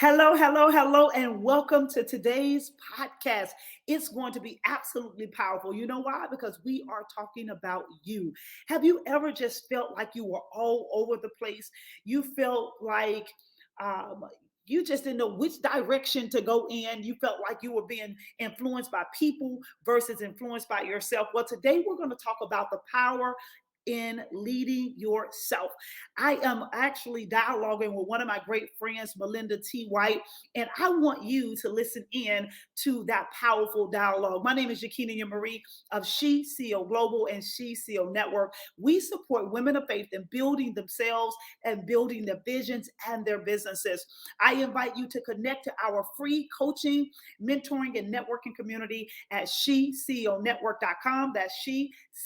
Hello, hello, hello, and welcome to today's podcast. It's going to be absolutely powerful. You know why? Because we are talking about you. Have you ever just felt like you were all over the place? You felt like um, you just didn't know which direction to go in. You felt like you were being influenced by people versus influenced by yourself. Well, today we're going to talk about the power in leading yourself. I am actually dialoguing with one of my great friends, Malinda T. White, and I want you to listen in to that powerful dialogue. My name is Yakinea Marie of SheCEO Global and SheCEO Network. We support women of faith in building themselves and building their visions and their businesses. I invite you to connect to our free coaching, mentoring, and networking community at SheCEONetwork.com. That's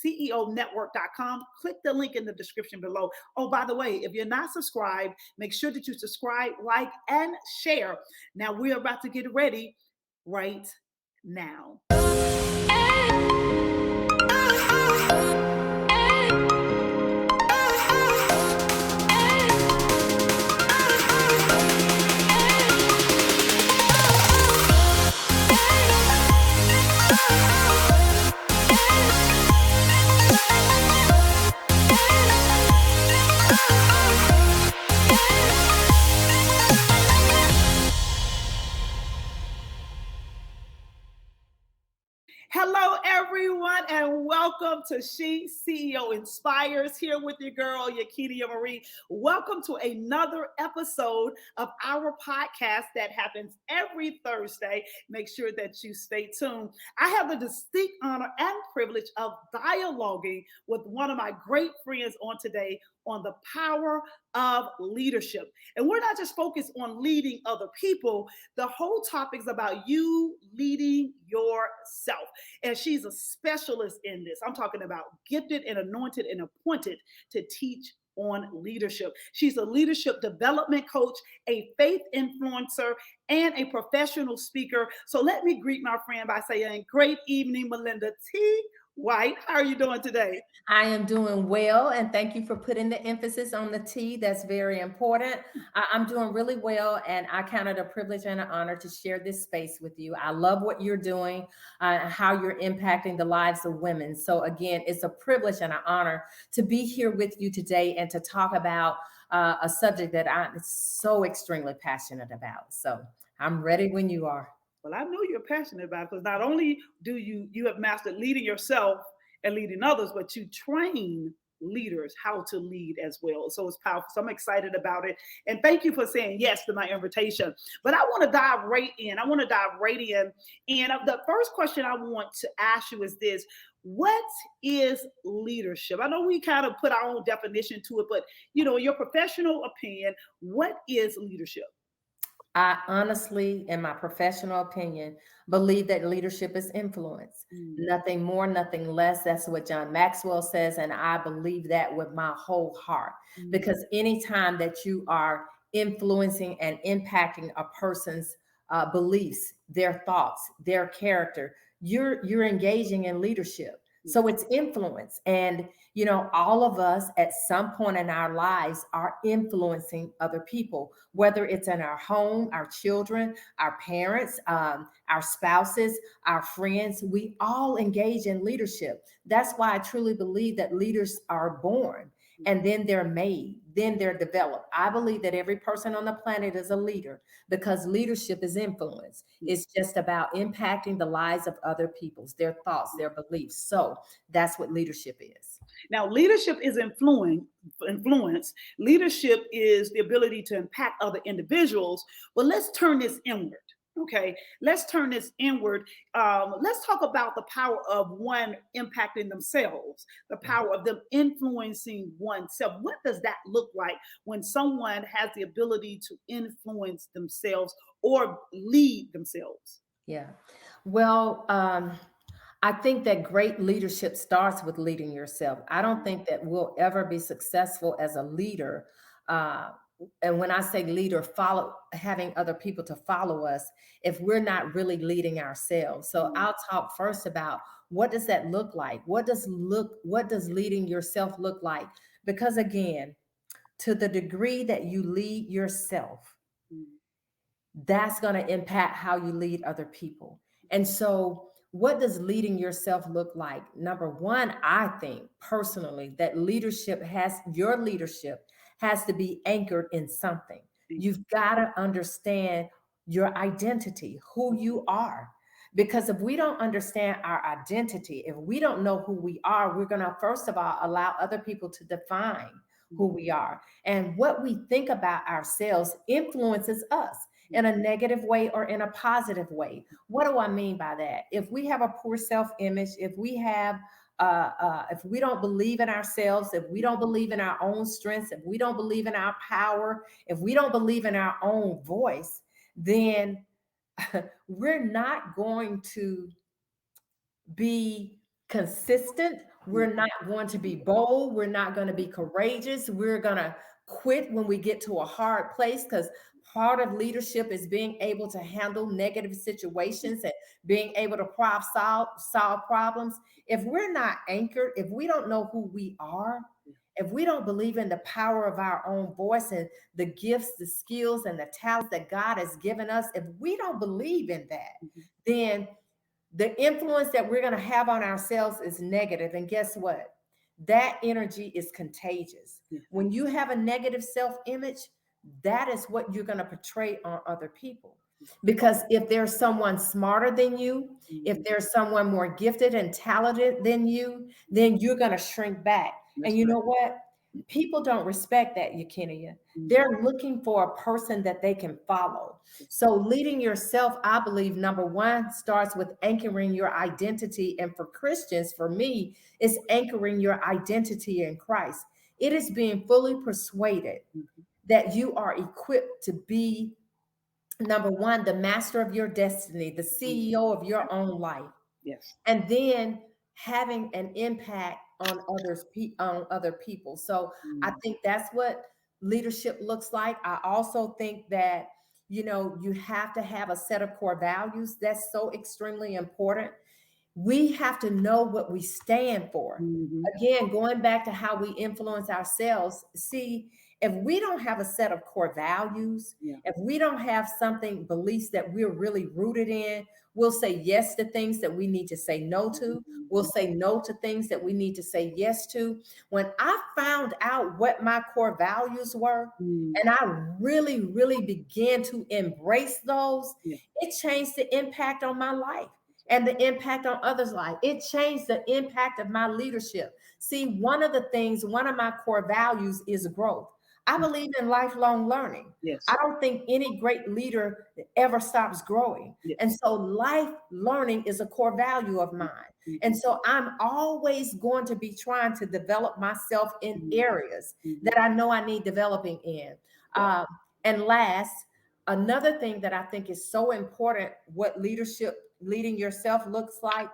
SheCEONetwork.com. Click the link in the description below. Oh, by the way, if you're not subscribed, make sure that you subscribe, like, and share. Now we're about to get ready right now. Hello, everyone, and welcome to SheCEO Inspires. Here with your girl, Yakinea Marie. Welcome to another episode of our podcast that happens every Thursday. Make sure that you stay tuned. I have the distinct honor and privilege of dialoguing with one of my great friends on today on the power of leadership. And we're not just focused on leading other people. The whole topic is about you leading yourself. And she's a specialist in this. I'm talking about gifted and anointed and appointed to teach on leadership. She's a leadership development coach, a faith influencer, and a professional speaker. So let me greet my friend by saying, great evening, Malinda T. White. How are you doing today? I am doing well, and thank you for putting the emphasis on the T. That's very important. I'm doing really well, and I count it a privilege and an honor to share this space with you. I love what you're doing, how you're impacting the lives of women. So again, it's a privilege and an honor to be here with you today and to talk about a subject that I'm so extremely passionate about. So I'm ready when you are. Well, I know you're passionate about it because not only do you have mastered leading yourself and leading others, but you train leaders how to lead as well. So it's powerful. So I'm excited about it. And thank you for saying yes to my invitation. But I want to dive right in. I want to dive right in. And the first question I want to ask you is this. What is leadership? I know we kind of put our own definition to it, but in your professional opinion, what is leadership? I honestly, in my professional opinion, believe that leadership is influence. Mm. Nothing more, nothing less. That's what John Maxwell says. And I believe that with my whole heart. Mm. Because anytime that you are influencing and impacting a person's beliefs, their thoughts, their character, you're engaging in leadership. So it's influence. And all of us at some point in our lives are influencing other people, whether it's in our home, our children, our parents, our spouses, our friends. We all engage in leadership. That's why I truly believe that leaders are born and then they're made, then they're developed. I believe that every person on the planet is a leader because leadership is influence. It's just about impacting the lives of other people's, their thoughts, their beliefs. So that's what leadership is. Now, leadership is influence. Leadership is the ability to impact other individuals. But let's turn this inward. Okay, let's turn this inward. Let's talk about the power of one impacting themselves, the power of them influencing oneself. What does that look like when someone has the ability to influence themselves or lead themselves? Yeah. Well, I think that great leadership starts with leading yourself. I don't think that we'll ever be successful as a leader. Uh, and when I say leader, follow having other people to follow us if we're not really leading ourselves. So I'll talk first about what does that look like? What does leading yourself look like? Because again, to the degree that you lead yourself, that's going to impact how you lead other people. And so, what does leading yourself look like? Number one, I think personally that your leadership has to be anchored in something. You've got to understand your identity, who you are. Because if we don't understand our identity, if we don't know who we are, we're going to, first of all, allow other people to define who we are. And what we think about ourselves influences us in a negative way or in a positive way. What do I mean by that? If we have a poor self-image, if we don't believe in ourselves, if we don't believe in our own strengths, if we don't believe in our power, if we don't believe in our own voice, then we're not going to be consistent. We're not going to be bold. We're not going to be courageous. We're going to quit when we get to a hard place, because part of leadership is being able to handle negative situations and being able to solve problems. If we're not anchored, if we don't know who we are, if we don't believe in the power of our own voice and the gifts, the skills, and the talents that God has given us, if we don't believe in that, then the influence that we're going to have on ourselves is negative. And guess what? That energy is contagious. When you have a negative self-image, that is what you're going to portray on other people. Because if there's someone smarter than you, if there's someone more gifted and talented than you, then you're going to shrink back. And you know what? People don't respect that, Yakinea. They're looking for a person that they can follow. So leading yourself, I believe, number one, starts with anchoring your identity. And for Christians, for me, is anchoring your identity in Christ. It is being fully persuaded that you are equipped to be, number one, the master of your destiny, the CEO of your own life. Yes. And then having an impact on on other people. So I think that's what leadership looks like. I also think that you have to have a set of core values. That's so extremely important. We have to know what we stand for. Again, going back to how we influence ourselves. See, if we don't have a set of core values, if we don't have beliefs that we're really rooted in, we'll say yes to things that we need to say no to. We'll say no to things that we need to say yes to. When I found out what my core values were, and I really, really began to embrace those, it changed the impact on my life and the impact on others' life. It changed the impact of my leadership. See, one of my core values is growth. I believe in lifelong learning. Yes. I don't think any great leader ever stops growing. And so life learning is a core value of mine. And so I'm always going to be trying to develop myself in areas that I know I need developing in. And last, another thing that I think is so important, what leading yourself looks like,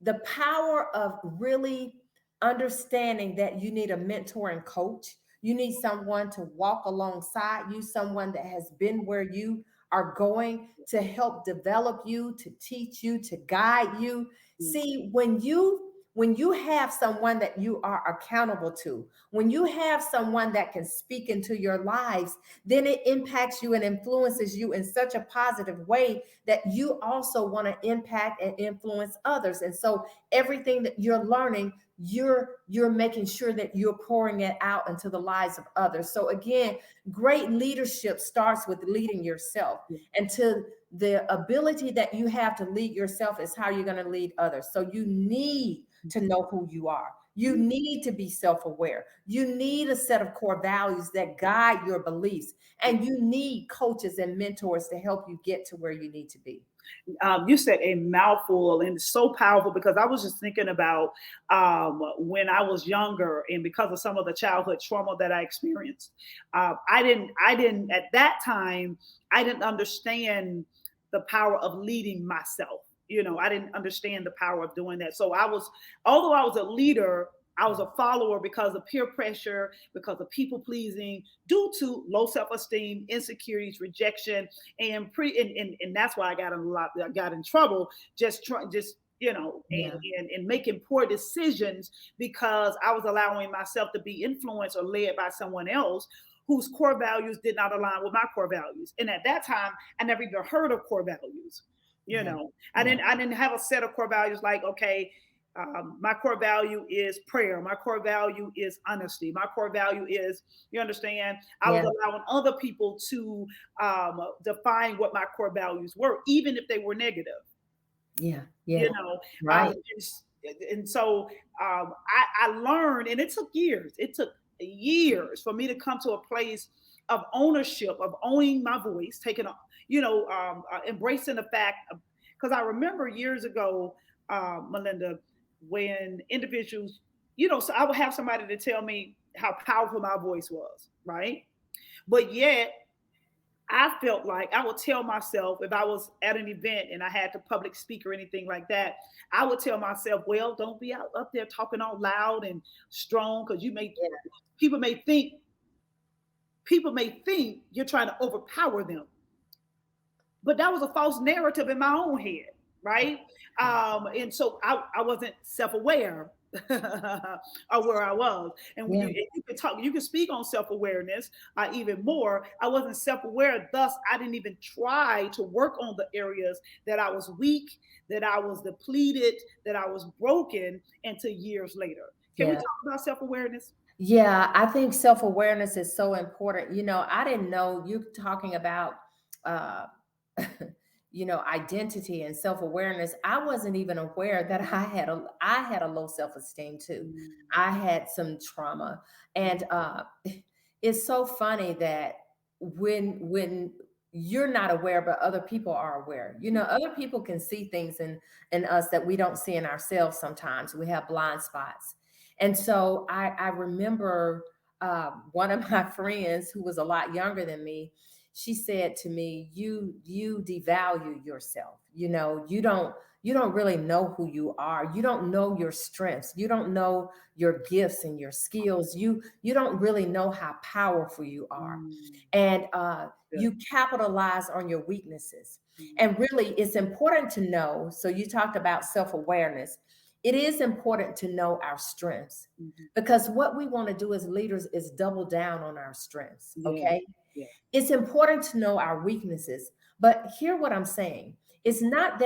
the power of really understanding that you need a mentor and coach. You need someone to walk alongside you, someone that has been where you are going, to help develop you, to teach you, to guide you. See, when you have someone that you are accountable to, when you have someone that can speak into your lives, then it impacts you and influences you in such a positive way that you also want to impact and influence others. And so everything that you're learning, you're making sure that you're pouring it out into the lives of others. So again, great leadership starts with leading yourself. And to the ability that you have to lead yourself is how you're going to lead others. So you need to know who you are. You need to be self-aware. You need a set of core values that guide your beliefs. And you need coaches and mentors to help you get to where you need to be. You said a mouthful, and it's so powerful, because I was just thinking about when I was younger, and because of some of the childhood trauma that I experienced, I didn't at that time, I didn't understand the power of leading myself. I didn't understand the power of doing that. So although I was a leader, I was a follower because of peer pressure, because of people pleasing, due to low self-esteem, insecurities, rejection, and that's why I got in trouble, and making poor decisions, because I was allowing myself to be influenced or led by someone else whose core values did not align with my core values. And at that time, I never even heard of core values. You Yeah. know, Yeah. I didn't have a set of core values like, okay, my core value is prayer. My core value is honesty. My core value is, you understand? I was Yeah. allowing other people to define what my core values were, even if they were negative. Yeah. You Yeah. know, Right. and so I learned, and it took years. It took years for me to come to a place of ownership, of owning my voice, taking, embracing the fact, because I remember years ago, Malinda, when individuals, so I would have somebody to tell me how powerful my voice was, right? But yet I felt like I would tell myself if I was at an event and I had to public speak or anything like that, I would tell myself, well, don't be out up there talking all loud and strong because Yeah. people may think people may think you're trying to overpower them. But that was a false narrative in my own head, right? And so I wasn't self-aware of where I was. And when Yeah. you could talk, you could speak on self-awareness even more. I wasn't self-aware, thus I didn't even try to work on the areas that I was weak, that I was depleted, that I was broken until years later. Can we Yeah. talk about self-awareness? Yeah, I think self-awareness is so important. I didn't know you talking about uh identity and self-awareness. I wasn't even aware that I had a low self-esteem too. Mm, I had some trauma. And it's so funny that when you're not aware, but other people are aware. Other people can see things in us that we don't see in ourselves sometimes. We have blind spots. And so I remember one of my friends who was a lot younger than me. She said to me, "You devalue yourself. You don't really know who you are. You don't know your strengths. You don't know your gifts and your skills. You don't really know how powerful you are, mm, and good. you capitalize on your weaknesses. Mm, And really, it's important to know. So you talked about self awareness. It is important to know our strengths, mhm. because what we want to do as leaders is double down on our strengths. Yeah, Okay. yeah. It's important to know our weaknesses, but hear what I'm saying. It's not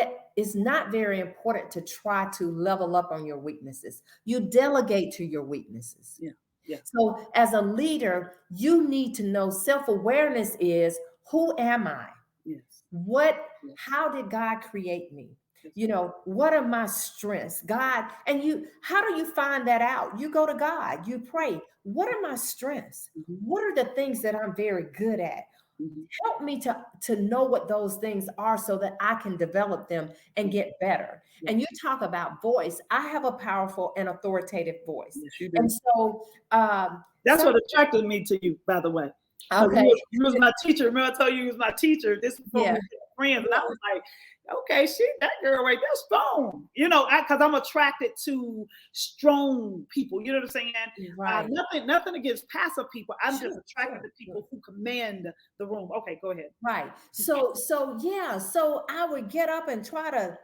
very important to try to level up on your weaknesses. You delegate to your weaknesses. Yeah, yeah, So as a leader, you need to know self-awareness is, who am I? yes, What, yes, how did God create me? yes. What are my strengths? God, and how do you find that out? You go to God, you pray. What are my strengths? Mhm, What are the things that I'm very good at? mhm. Help me to know what those things are so that I can develop them and get better. Yeah, And you talk about voice. I have a powerful and authoritative voice. yes, you And do. so That's some what attracted me to you, by the way. Because okay, you was my teacher. Remember, I told you you was my teacher. This is before we yeah, were friends, and I yeah, was like, okay, that girl right there, strong. Because I'm attracted to strong people. You know what I'm saying? right. Nothing against passive people. I'm just Sure, attracted sure, to sure. people who command the room. Okay, go ahead. Right. So yeah, so I would get up and try to,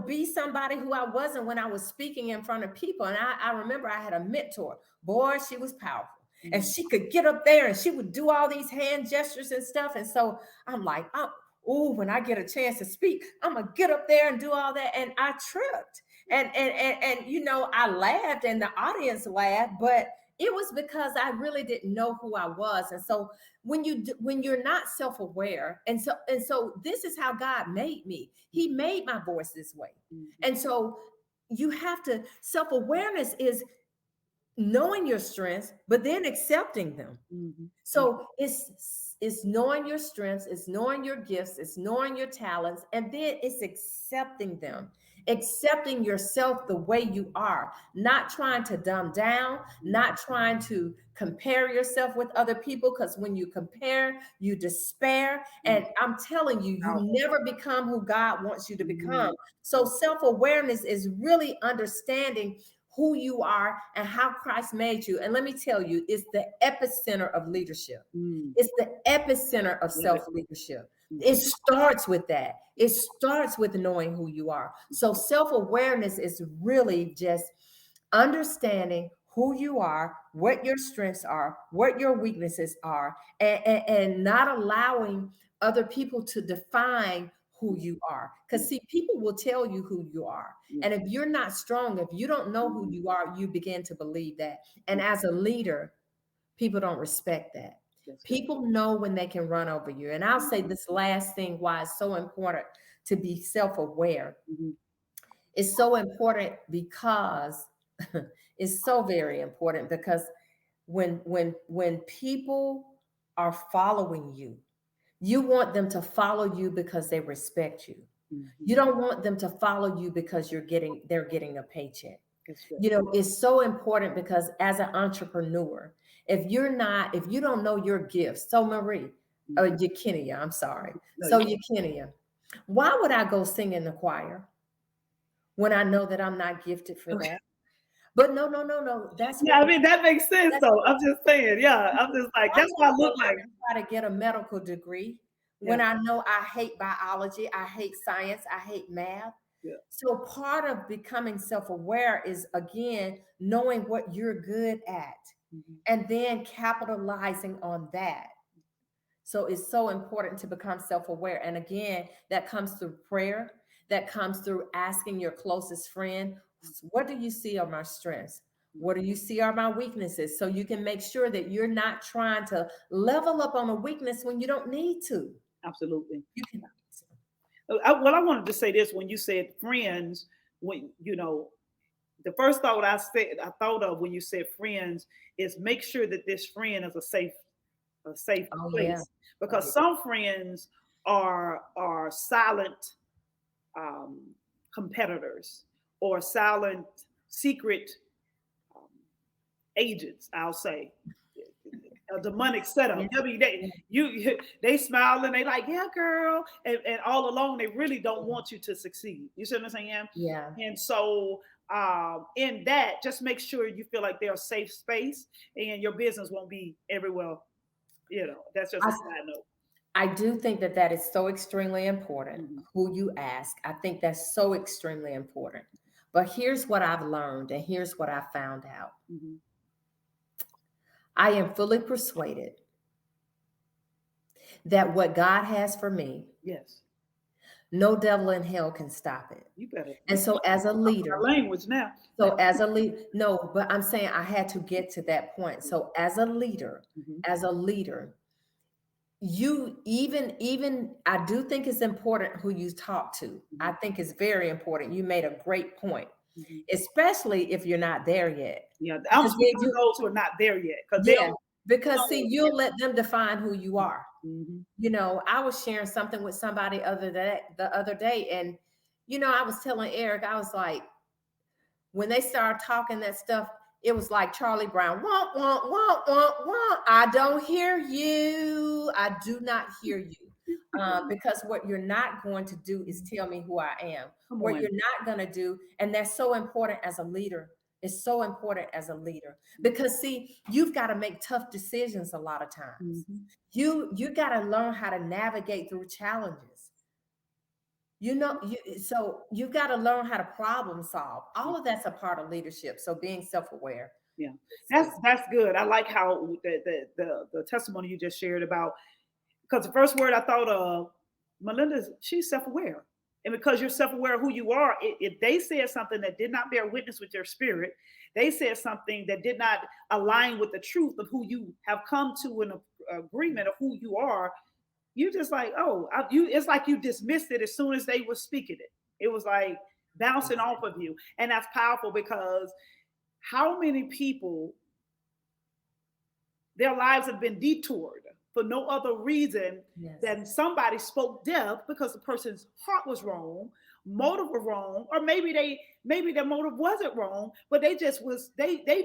be somebody who I wasn't when I was speaking in front of people. And I remember I had a mentor. Boy, she was powerful. And Mm, she could get up there and she would do all these hand gestures and stuff. And so I'm like, oh, when I get a chance to speak, I'm gonna get up there and do all that. And I tripped. And I laughed and the audience laughed, but it was because I really didn't know who I was. And so when you're not self-aware, and so this is how God made me. He made my voice this way. mm, And so you have to, self-awareness is knowing your strengths but then accepting them. mhm, mhm, So it's knowing your strengths, it's knowing your gifts, it's knowing your talents, and then it's accepting them, accepting yourself the way you are, not trying to dumb down, mhm, not trying to compare yourself with other people, because when you compare, you despair. mhm. And I'm telling you, you Powerful. never become who God wants you to become. Mm, So self-awareness is really understanding who you are and how Christ made you. And let me tell you, it's the epicenter of leadership. mm. It's the epicenter of Yeah, self-leadership. It mhm, starts with that. It starts with knowing who you are. So self-awareness is really just understanding who you are, what your strengths are, what your weaknesses are, and not allowing other people to define who you are. Because see, people will tell you who you are. Yeah. And if you're not strong, if you don't know who Mhm. you are, you begin to believe that. And as a leader, people don't respect that. That's right. People know when they can run over you. And I'll say this last thing why it's so important to be self-aware. Mhm. It's so important because it's so very important because when people are following you, you want them to follow you because they respect you. Mhm. You don't want them to follow you because they're getting a paycheck. That's right. You know, it's so important because as an entrepreneur, if you don't know your gifts, so Marie, Mhm. Yakinea, I'm sorry. No, So Yakinea, why would I go sing in the choir when I know that I'm not gifted for okay. that? But no, no, no, no. That's Yeah, what I mean that makes sense that's though. I'm just saying, yeah. I'm just like I'm that's what I not look going like. out and try to get a medical degree Yeah, when I know I hate biology, I hate science, I hate math. yeah. So part of becoming self-aware is again knowing what you're good at Mhm. and then capitalizing on that. So it's so important to become self-aware. And again, that comes through prayer, that comes through asking your closest friend, what do you see are my strengths? What do you see are my weaknesses? So you can make sure that you're not trying to level up on a weakness when you don't need to. Absolutely. You can. Well, I wanted to say this when you said friends. When the first I thought of when you said friends is make sure that this friend is a safe Oh yeah. place Oh because yeah. some friends are silent um, competitors or silent secret um, agents. I'll say a demonic setup. Yeah. I mean, they Yeah. they smile and they like, yeah, girl, and all along they really don't want you to succeed. You see what I'm saying? Yeah. And so in that, just make sure you feel like they're a safe space, and your business won't be everywhere. That's just a I, side note. I do think that that is so extremely important Mm-hmm. who you ask. I think that's so extremely important. But here's what I've learned and here's what I found out. Mm-hmm. I am fully persuaded that what God has for me, Yes, no devil in hell can stop it. you better. And You so as a leader, our language now. no, but I'm saying I had to get to that point. So Mm-hmm. as a leader, you even I do think it's important who you talk to. Mm-hmm. I think it's very important. You made a great point, Mm-hmm. especially if you're not there yet. Yeah, I'm Because then speaking to you, those who are not there yet because yeah, they'll. because see, you'll let them define who you are. Mm-hmm. You know, I was sharing something with somebody the other day, and I was telling Eric, I was like, when they started talking that stuff, it was like Charlie Brown. Womp, womp, womp, womp, womp. I don't hear you. I do not hear you. Because what you're not going to do is tell me who I am. Come What on. you're not going to do, and that's so important as a leader. It's so important as a leader because see, you've got to make tough decisions a lot of times. Mm-hmm. You got to learn how to navigate through challenges. So you've got to learn how to problem solve. All of that's a part of leadership. So being self-aware Yeah, is that's good. I like how the testimony you just shared about because the first word I thought of, Malinda, she's self aware, and because you're self aware of who you are, if they said something that did not bear witness with your spirit, they said something that did not align with the truth of who you have come to an agreement of who you are. You just like, oh, it's like you dismissed it as soon as they were speaking it. It was like bouncing off of you, and that's powerful because how many people their lives have been detoured for no other reason yes, than somebody spoke death because the person's heart was wrong, motive was wrong, or maybe their motive wasn't wrong, but they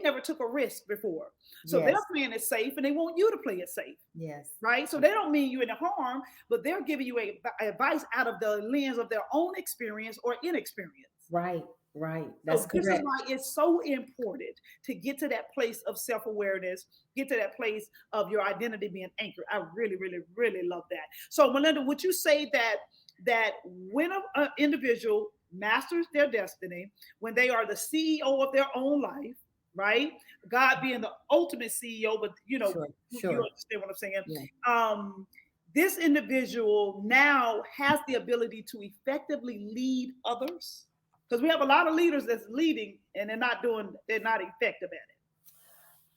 never took a risk before. So they're yes, playing it safe and they want you to play it safe. yes. Right? So they don't mean you any harm, but they're giving you advice out of the lens of their own experience or inexperience. Right, right. That's So this is correct. why it's so important to get to that place of self-awareness, get to that place of your identity being anchored. I really, really, really love that. So Melinda, would you say that when an individual masters their destiny, when they are the CEO of their own life, right? God being the ultimate CEO, but Sure, you sure. understand what I'm saying. Yeah. Um, this individual now has the ability to effectively lead others, because we have a lot of leaders that's leading and they're not effective at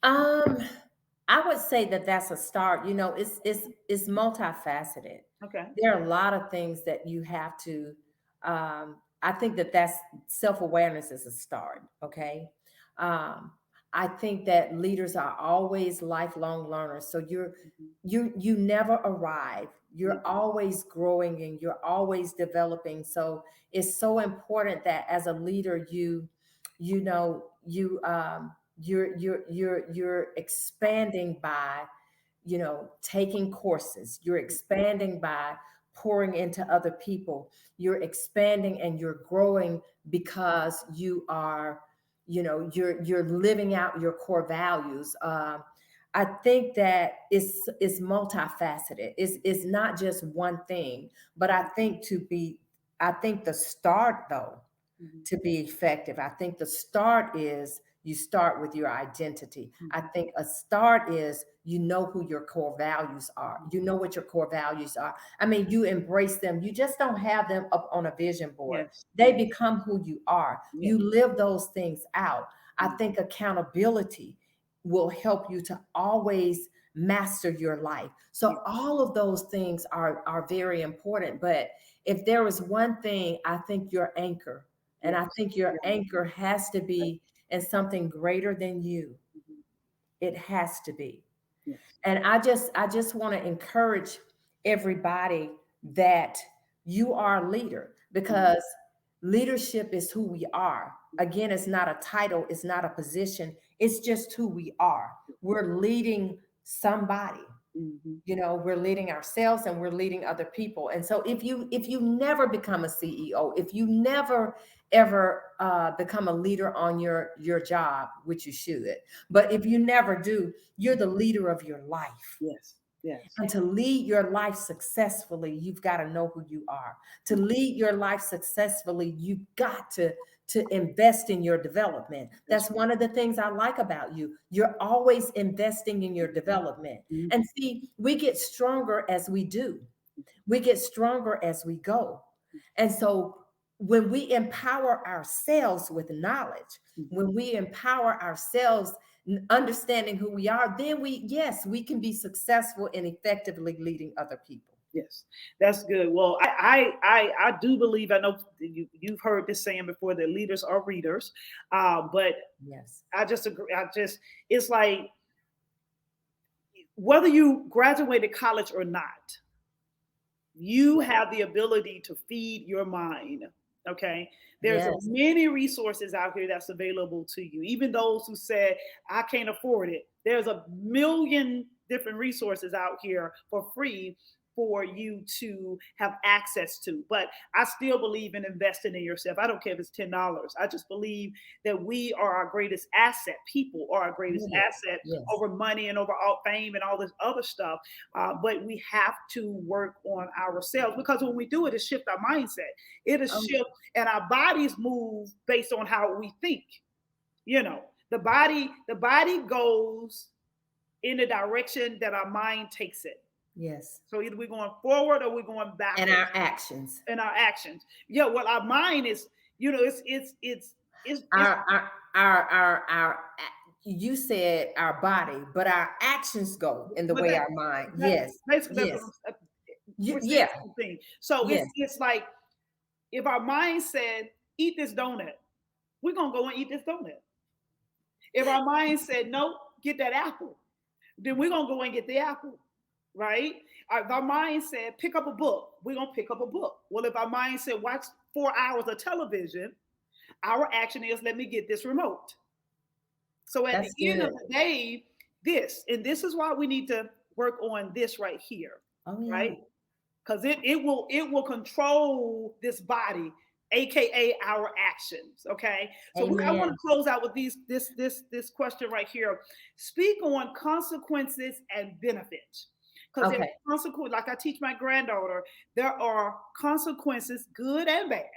Um, I would say that that's a start. It's multifaceted. it. Okay. There are a lot of things that you have to. I think that that's self-awareness is a start. Okay. Um, I think that leaders are always lifelong learners. So Mhm. you never arrive. Yeah. You're always growing and you're always developing. So it's so important that as a leader, you know you you're expanding by taking courses. You're expanding by pouring into other people. You're expanding and you're growing because you're living out your core values. I think that it's multifaceted. It's not just one thing, but I think the start though, Mhm. to be effective. I think the start is you start with your identity. I Mhm. think a start is you know who your core values are. Mhm. You know what your core values are. I mean, you embrace them. You just don't have them up on a vision board. Yes. They Yes. become who you are. Yes. You live those things out. I Mhm. think accountability will help you to always master your life. Yes. So all of those things are very important. But if there is one thing, I think your anchor, and I Yes. think your Yes. anchor has to be in something greater than you. Mhm. It has to be. Yes. And I just want to encourage everybody that you are a leader, Mhm. because leadership is who we are. Again, it's not a title, it's not a position, it's just who we are. We're leading somebody. Mhm. We're leading ourselves and we're leading other people. And so if you never become a CEO, if you never ever become a leader on your job, which you should, but if you never do, you're the leader of your life. Yes. Yes. And to lead your life successfully, you've got to know who you are. To lead your life successfully, you've got to invest in your development. That's That's one of the things I like about you. You're always investing in your right. development. Mhm. And see, we get stronger as we do. We get stronger as we go. And so when we empower ourselves with knowledge, Mhm. when we empower ourselves understanding who we are, then yes, we can be successful in effectively leading other people. Yes, that's good. Well, I do believe, I know you've heard this saying before, that leaders are readers, but Yes. I just agree. It's like whether you graduated college or not, you have the ability to feed your mind. Okay, there's a Yes. many resources out here that's available to you. Even those who said I can't afford it, there's a million different resources out here for free for you to have access to. But I still believe in investing in yourself. I don't care if it's $10. I just believe that we are our greatest asset. People are our greatest Yes. asset Yes. over money and over all fame and all this other stuff. But we have to work on ourselves, because when we do it, it shifts our mindset. It'll Oh, shift, and our bodies move based on how we think. You know, the body goes in the direction that our mind takes it. yes. So either we're going forward or we're going And our backwards actions. in our actions. Yeah, well, our mind is, it's Our you said our body, but our actions go in the but way our mind. that Yes. basically that's what Yes. we're saying Yeah. the same thing. So it's Yes. it's like if our mind said eat this donut, we're gonna go and eat this donut. If our mind said no, get that apple, then we're gonna go and get the apple, right? If our mind said pick up a book, we're gonna pick up a book. Well, if our mind said watch 4 hours of television, our action is let me get this remote. So at the That's end of good. the day, this is why we need to work on this right here, Oh yeah. right? Because it will control this body, aka our actions. Okay, so I want to Amen. close out with this question right here. Speak on consequences and benefits, because there's Okay. consequence. Like I teach my granddaughter, there are consequences, good and bad.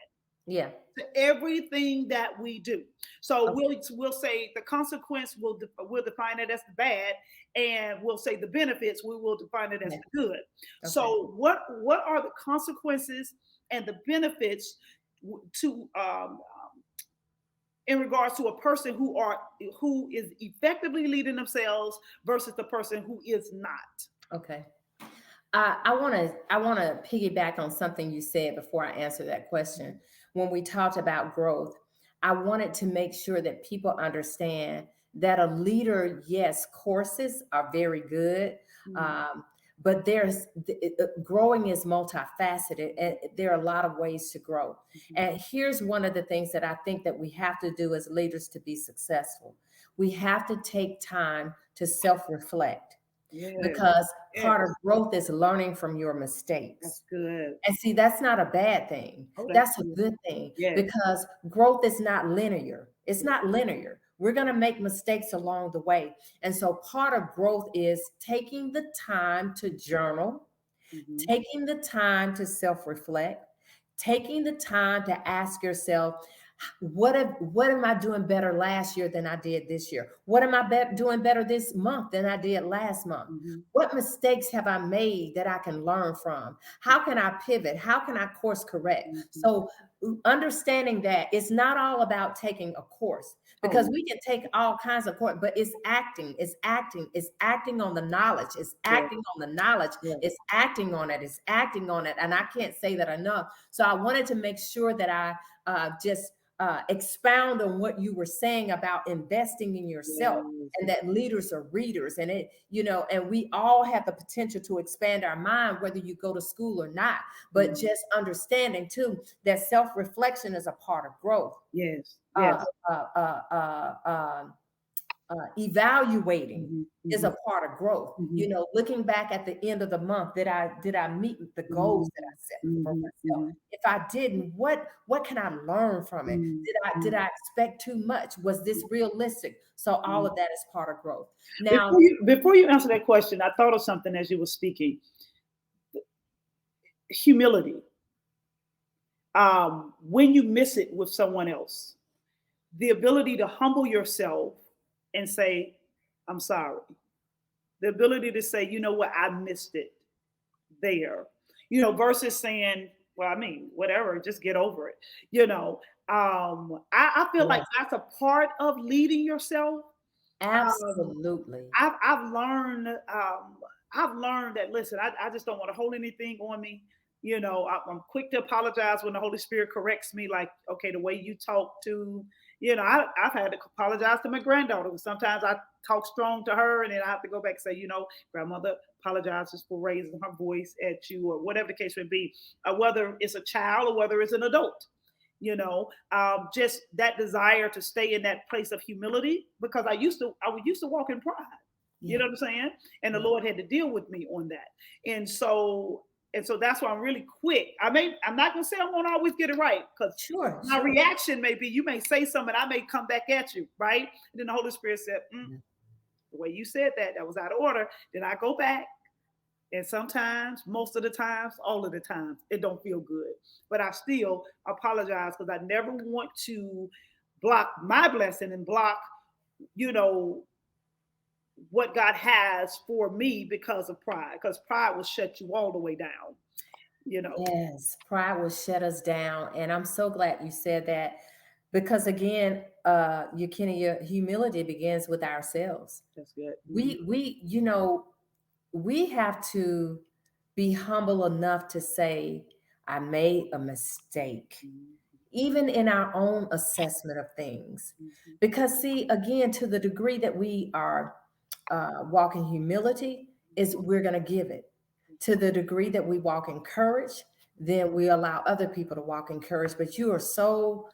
Yeah. to everything that we do. So Okay. we'll say the consequence we'll define it as the bad, and we'll say the benefits we will define it as Yeah. the good. Okay. So what are the consequences and the benefits to in regards to a person who is effectively leading themselves versus the person who is not? Okay. I want to piggyback on something you said before I answer that question. When we talked about growth, I wanted to make sure that people understand that a leader, yes, courses are very good, Mm-hmm. um, but growing is multifaceted, and there are a lot of ways to grow. And here's one of the things that I think that we have to do as leaders to be successful. We have to take time to self-reflect, Yes, because part yes, of growth is learning from your mistakes. that's good. And see, that's not a bad thing. Oh, that's That's a good. good thing, Yes. because growth is not linear. It's not linear. We're going to make mistakes along the way. And so part of growth is taking the time to journal, Mm-hmm. taking the time to self reflect, taking the time to ask yourself, what am I doing better last year than I did this year? What am I doing better this month than I did last month? Mm-hmm. What mistakes have I made that I can learn from? How can I pivot? How can I course correct? Mm-hmm. So understanding that it's not all about taking a course, because Oh, we can take all kinds of course, but it's acting on the knowledge, it's yeah, acting on the knowledge, yeah. it's acting on it, it's acting on it. And I can't say that enough. So I wanted to make sure that I just expound on what you were saying about investing in yourself, Yes. and that leaders are readers, and and we all have the potential to expand our mind, whether you go to school or not. But Mm-hmm. just understanding too that self-reflection is a part of growth. Yes. uh, Yes. uh, uh, uh, um, Evaluating Mm-hmm. is Mm-hmm. a part of growth. Mm-hmm. Looking back at the end of the month, did I meet the goals that I set for Mm-hmm. myself? Mm-hmm. If I didn't, what can I learn from it? Mm-hmm. Did I expect too much? Was this realistic? So all Mm-hmm. of that is part of growth. Now, Before you answer that question, I thought of something as you were speaking. Humility. When you miss it with someone else, the ability to humble yourself and say, "I'm sorry." The ability to say, "You know what, I missed it there," versus saying, "Well, I mean, whatever, just get over it." You know, I feel like yes, that's a part of leading yourself. Um, absolutely. I've learned I've learned that, listen, I just don't want to hold anything on me. I'm quick to apologize when the Holy Spirit corrects me, like, okay, the way you talk to, I've had to apologize to my granddaughter because sometimes I talk strong to her, and then I have to go back and say, grandmother apologizes for raising her voice at you, or whatever the case may be, whether it's a child or whether it's an adult. Just that desire to stay in that place of humility, because I used to walk in pride. You Yeah, know what I'm saying? And the yeah, Lord had to deal with me on that. And so that's why I'm really quick. I'm not gonna say I'm gonna always get it right, because sure, my sure. reaction may be, you may say something, I may come back at you, right? And then the Holy Spirit said, Yeah. the way you said that was out of order. Then I go back, and sometimes, most of the times, all of the times, it don't feel good. But I still apologize, because I never want to block my blessing and block, you know, what God has for me because of pride. Because pride will shut you all the way down, you know. Yes, pride will shut us down. And I'm so glad you said that, because again, Yakinea, humility begins with ourselves. That's good. Mm-hmm. We have to be humble enough to say, I made a mistake, even in our own assessment of things. Mm-hmm. Because, see, again, to the degree that we are walking humility, is we're going to give it. To the degree that we walk in courage, then we allow other people to walk in courage. But you're so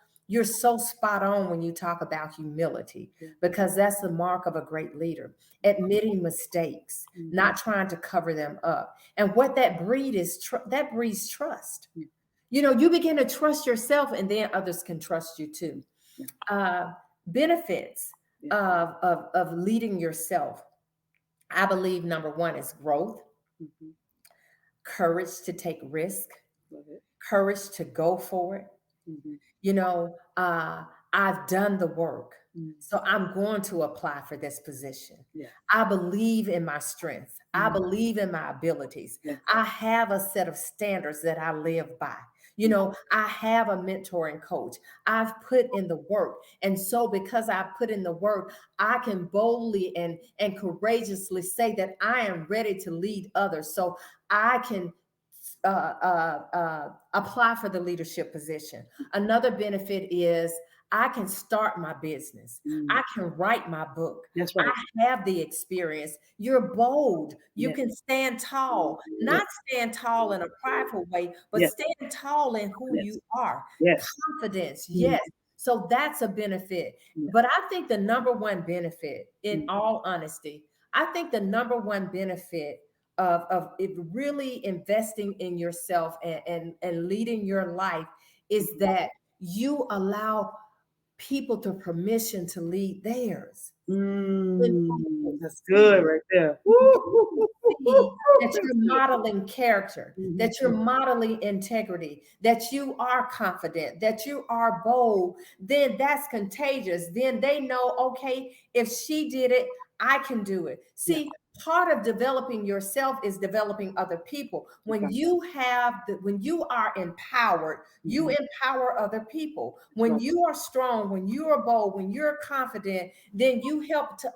spot on when you talk about humility, Yeah. because that's the mark of a great leader. Admitting mistakes, Mm-hmm. not trying to cover them up. And what that that breeds trust. Yeah. You begin to trust yourself, and then others can trust you too. Yeah. uh, Benefits Yeah. of leading yourself, I believe number one is growth, Mm-hmm. courage to take risk, Love it. courage to go for it, Mhm. You know, I've done the work. Mm. So I'm going to apply for this position. Yeah. I believe in my strengths. I Mm. believe in my abilities. Yeah. I have a set of standards that I live by. You Mm. know, I have a mentoring coach. I've put in the work. And so because I put in the work, I can boldly and courageously say that I am ready to lead others. So I can apply for the leadership position. Another benefit is I can start my business. Mm. I can write my book. That's I right. have the experience. You're bold. You Yeah. can stand tall, Yeah. not stand tall in a prideful way, but Yeah. stand tall in who you Yes. are. Yes. Confidence, Mm. yes. So that's a benefit. Yeah. But I think the number one benefit, in Mm. all honesty, I think the number one benefit of it really investing in yourself and leading your life is that you allow people the permission to lead theirs. When That's good right there. Woo, woo, woo, woo, woo, see woo. that That's you're good. modeling character, Mhm. that you're modeling integrity, that you are confident, that you are bold, then that's contagious. Then they know, okay, if she did it, I can do it. Yeah. See, part of developing yourself is developing other people. When Okay. you when you are empowered, you Mhm. empower other people. That's When right. you are strong, when you are bold, when you're confident, then you help to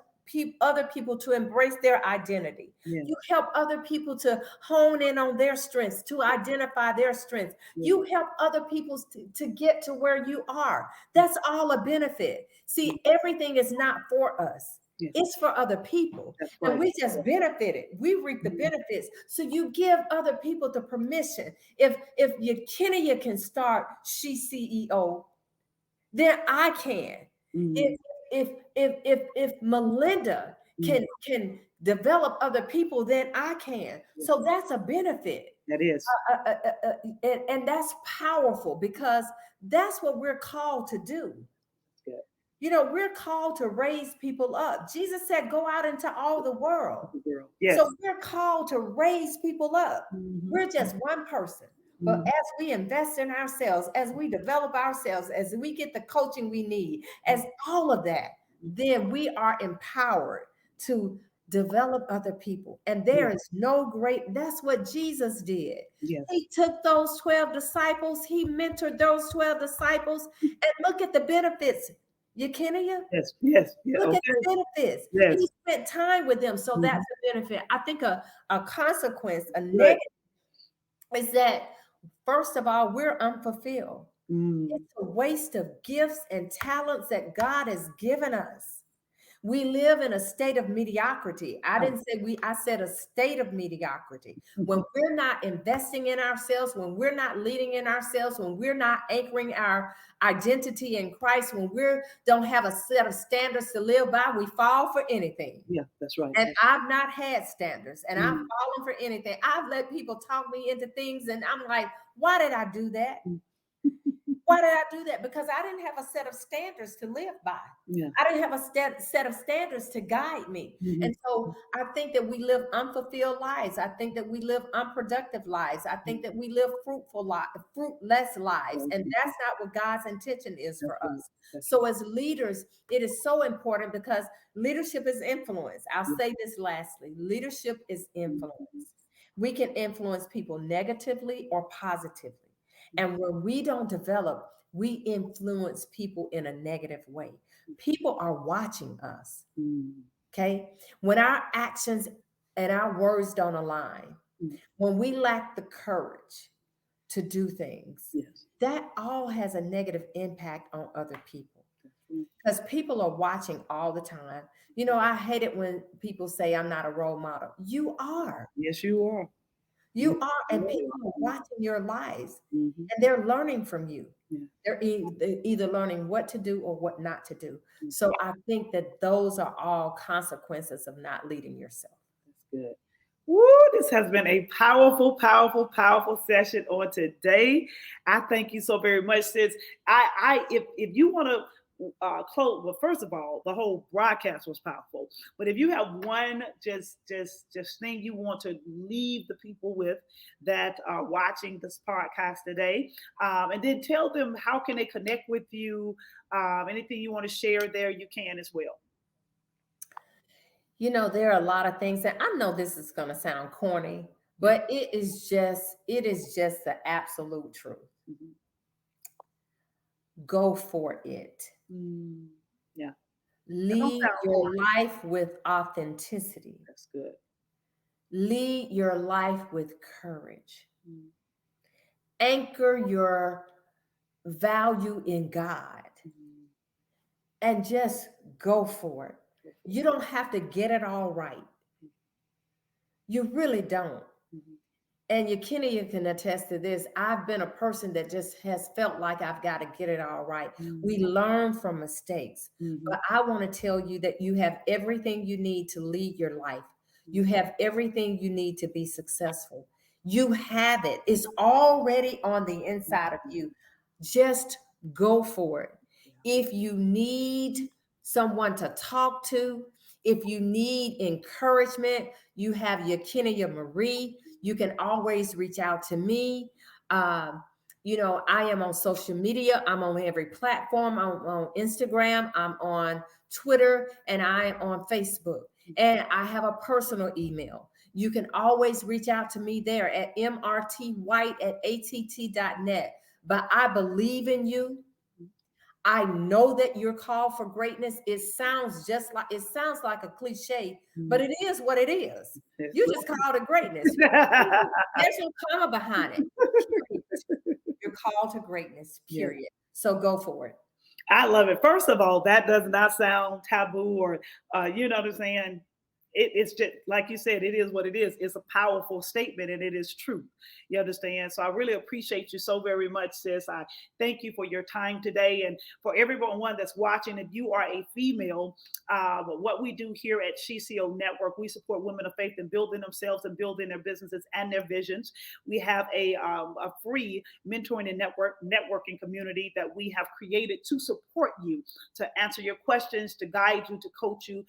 other people to embrace their identity. Yeah. You help other people to hone in on their strengths, to identify their strengths. Yeah. You help other people to get to where you are. That's all a benefit. Yeah. See, everything is not for us. Yeah. It's for other people. That's And right. we just benefited. We reap the Mhm. benefits. So you give other people the permission. If Yakinea can start SheCEO, then I can. If Mm. if Malinda Mm. can develop other people, then I can. Yeah. So that's a benefit, That is. and that's powerful because that's what we're called to do. Good. You know, we're called to raise people up. Jesus said, "Go out into all the world." The girl. So Yes. we're called to raise people up. Mhm. We're just one person. But Mhm. as we invest in ourselves, as we develop ourselves, as we get the coaching we need, as all of that, then we are empowered to develop other people. And Yeah. there is no great, that's what Jesus did. Yes. He took those 12 disciples, he mentored those 12 disciples, and look at the benefits. Yakinea, Yes. Yes. Yeah. look at Okay. the benefits. He Yes. spent time with them. So Mhm. that's a benefit. I think a consequence, a Good. negative, is that first of all, we're unfulfilled. Mm. It's a waste of gifts and talents that God has given us. We live in a state of mediocrity. I Oh. didn't say I said a state of mediocrity. When we're not investing in ourselves, when we're not leading in ourselves, when we're not anchoring our identity in Christ, when we don't have a set of standards to live by, we fall for anything. Yeah. That's right. And I've not had standards and I've Mm. fallen for anything. I've let people talk me into things and I'm like, why did I do that? Mm. Why did I do that? Because I didn't have a set of standards to live by. Yeah. I didn't have a set of standards to guide me. Mhm. And so I think that we live unfulfilled lives. I think that we live unproductive lives. I think that we live fruitless lives. And Mhm. that's not what God's intention is That's for right. us. That's So as leaders, it is so important because leadership is influence. I'll right. say this lastly. Leadership is Mhm. influence. We can influence people negatively or positively. And when we don't develop, we influence people in a negative way. People are watching us. Mm. Okay. When our actions and our words don't align, Mm. when we lack the courage to do things, Yes. that all has a negative impact on other people Mm. because people are watching all the time. You know, I hate it when people say I'm not a role model. You are. Yes, you are. You Yes, are, and you people are are. watching your lives Mhm. and they're learning from you. Yeah. They're either learning what to do or what not to do. Mm. So I think that those are all consequences of not leading yourself. That's good. Woo, this has been a powerful, powerful, powerful session on today. I thank you so very much, sis. If you want to close, well, first of all, the whole broadcast was powerful. But if you have one just thing you want to leave the people with that are watching this podcast today, and then tell them how can they connect with you. Anything you want to share there, you can as well. There are a lot of things that I know this is going to sound corny, Yeah. but it is just the absolute truth. Mhm. Go for it. Mm, yeah, that don't Lead sound your corny. life with authenticity. That's good. Lead your life with courage. Mm, Anchor your value in God mm, and just go for it. go for You don't have to get it all right. You really don't. it. Mhm, And Yakinea can attest to this. I've been a person that just has felt like I've got to get it all right. mhm, We learn from mistakes, mhm, but I want to tell you that you have everything you need to lead your life. You mhm. have everything you need to be successful. You have it. It's already on the inside of you. Just go for it. Yeah. If you need someone to talk to, if you need encouragement, you have Yakinea Marie. You can always reach out to me. I am on social media. I'm on every platform. I'm on Instagram. I'm on Twitter, and I am on Facebook. And I have a personal email. You can always reach out to me there at mrtwhite@att.net. But I believe in you. I know that you're called for greatness. It sounds like a cliche, but Mhm. it is what it is. Yes, You just Lord. called it greatness. There's no comma behind it. Period. You're called to greatness. Yeah. Period. So go for it. I love it. First of all, that does not sound taboo or, you know what I'm saying? It's just like you said, it is what it is. It's a powerful statement and it is true. You understand? So I really appreciate you so very much, sis. I thank you for your time today. And for everyone that's watching, if you are a female, what we do here at SheCEO Network, we support women of faith in building themselves and building their businesses and their visions. We have a free mentoring and networking community that we have created to support you, to answer your questions, to guide you, to coach you,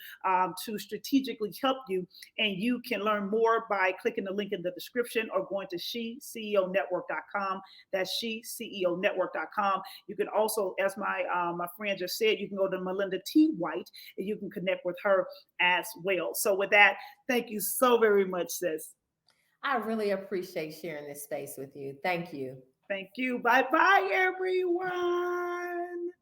to strategically help you. And you can learn more by clicking the link in the description or going to SheCEOnetwork.com. That's SheCEOnetwork.com. You can also, as my friend just said, you can go to Malinda T. White and you can connect with her as well. So with that, thank you so very much, sis. I really appreciate sharing this space with you. Thank you. Thank you. Bye bye, everyone.